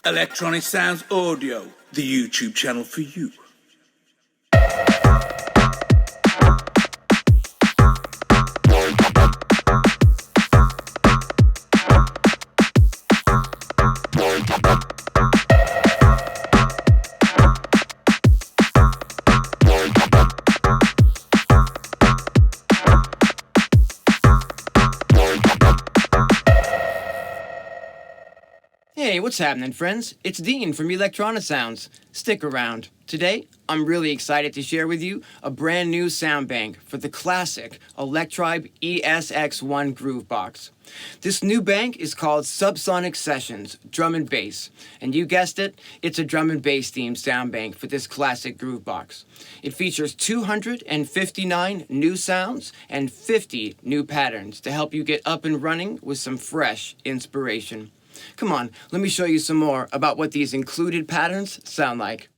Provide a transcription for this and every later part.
Electronisounds Audio, the YouTube channel for you. Hey, what's happening, friends? It's Dean from Electronisounds. Stick around. Today, I'm really excited to share with you a brand new sound bank for the classic Electribe ESX-1 groove box. This new bank is called Subsonic Sessions Drum and Bass, and you guessed it, it's a drum and bass themed sound bank for this classic groove box. It features 259 new sounds and 50 new patterns to help you get up and running with some fresh inspiration. Come on, let me show you some more about what these included patterns sound like.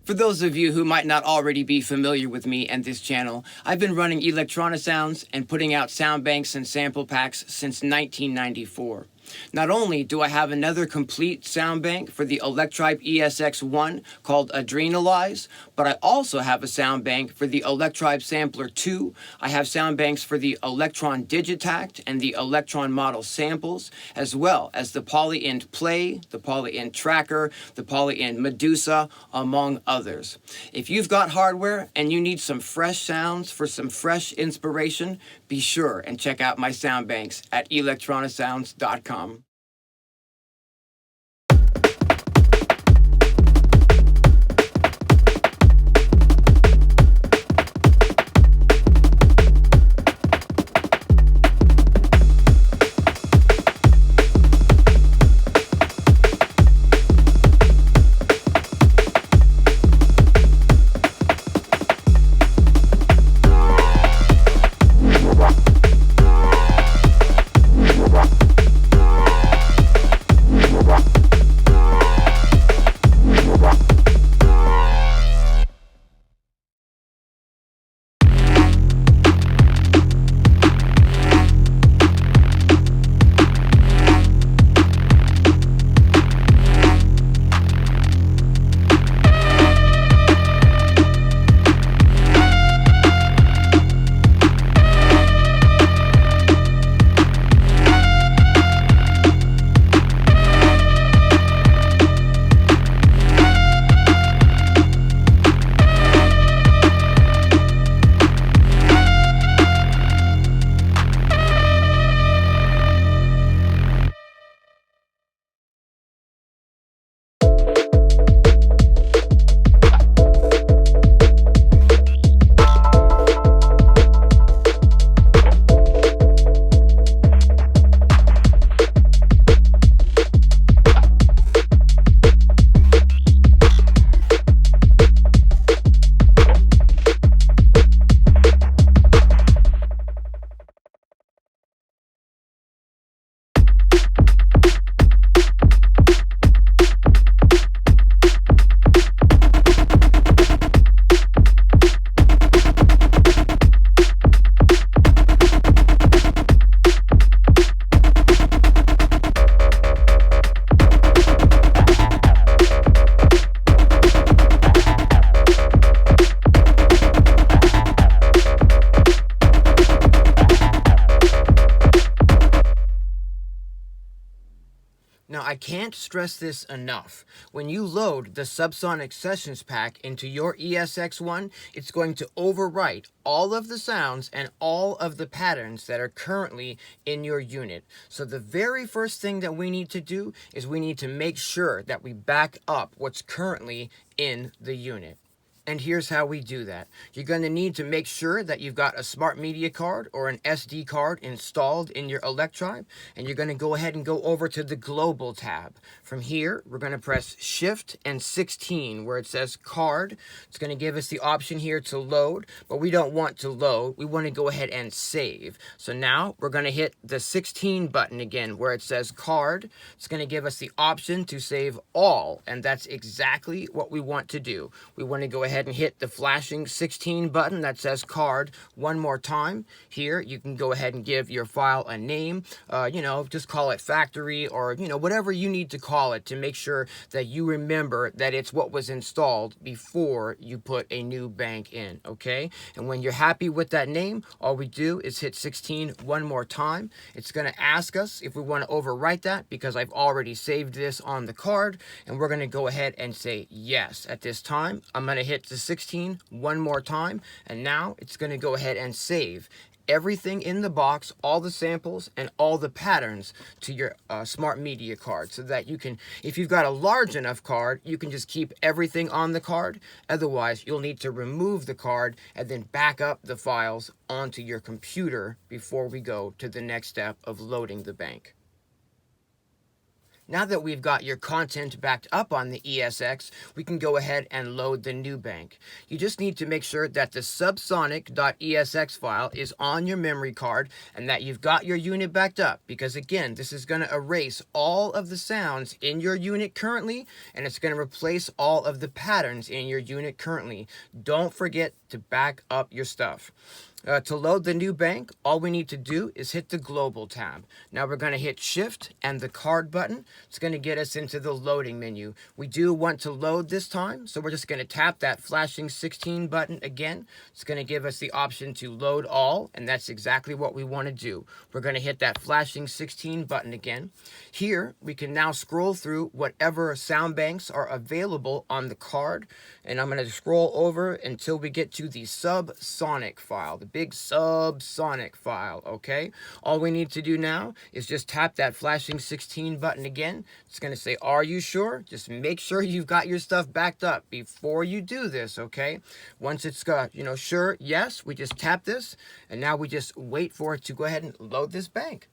For those of you who might not already be familiar with me and this channel, I've been running Electronisounds and putting out sound banks and sample packs since 1994. Not only do I have another complete sound bank for the Electribe ESX-1 called Adrenalize, but I also have a sound bank for the Electribe Sampler 2. I have sound banks for the Electron Digitact and the Electron Model Samples, as well as the Poly-Int Play, the Poly-Int Tracker, the Poly-Int Medusa, among others. If you've got hardware and you need some fresh sounds for some fresh inspiration, be sure and check out my sound banks at electronisounds.com. I can't stress this enough. When you load the Subsonic Sessions Pack into your ESX-1, it's going to overwrite all of the sounds and all of the patterns that are currently in your unit. So the very first thing that we need to do is we need to make sure that we back up what's currently in the unit. And here's how we do that. You're going to need to make sure that you've got a smart media card or an SD card installed in your Electribe, and you're going to go ahead and go over to the Global tab. From here, we're going to press Shift and 16 where it says Card. It's going to give us the option here to load, but we don't want to load. We want to go ahead and save. So now we're going to hit the 16 button again where it says Card. It's going to give us the option to save all, and that's exactly what we want to do. We want to go ahead and hit the flashing 16 button that says Card one more time. Here you can go ahead and give your file a name, just call it factory, or whatever you need to call it to make sure that you remember that it's what was installed before you put a new bank in. Okay, and when you're happy with that name, all we do is hit 16 one more time. It's going to ask us if we want to overwrite that because I've already saved this on the card, and we're going to go ahead and say yes. At this time, I'm going to hit the 16 one more time, and now it's going to go ahead and save everything in the box, all the samples and all the patterns to your smart media card, so that you can, if you've got a large enough card, you can just keep everything on the card. Otherwise, you'll need to remove the card and then back up the files onto your computer before we go to the next step of loading the bank. Now that we've got your content backed up on the ESX, we can go ahead and load the new bank. You just need to make sure that the subsonic.esx file is on your memory card and that you've got your unit backed up, because again, this is going to erase all of the sounds in your unit currently, and it's going to replace all of the patterns in your unit currently. Don't forget to back up your stuff. To load the new bank, all we need to do is hit the Global tab. Now we're going to hit Shift and the Card button. It's going to get us into the loading menu. We do want to load this time, so we're just going to tap that flashing 16 button again. It's going to give us the option to load all, and that's exactly what we want to do. We're going to hit that flashing 16 button again. Here, we can now scroll through whatever sound banks are available on the card, and I'm going to scroll over until we get to the Subsonic file, the big Subsonic file. Okay, all we need to do now is just tap that flashing 16 button again. It's going to say, are you sure? Just make sure you've got your stuff backed up before you do this. Okay, once it's got, sure, yes, we just tap this, and now we just wait for it to go ahead and load this bank.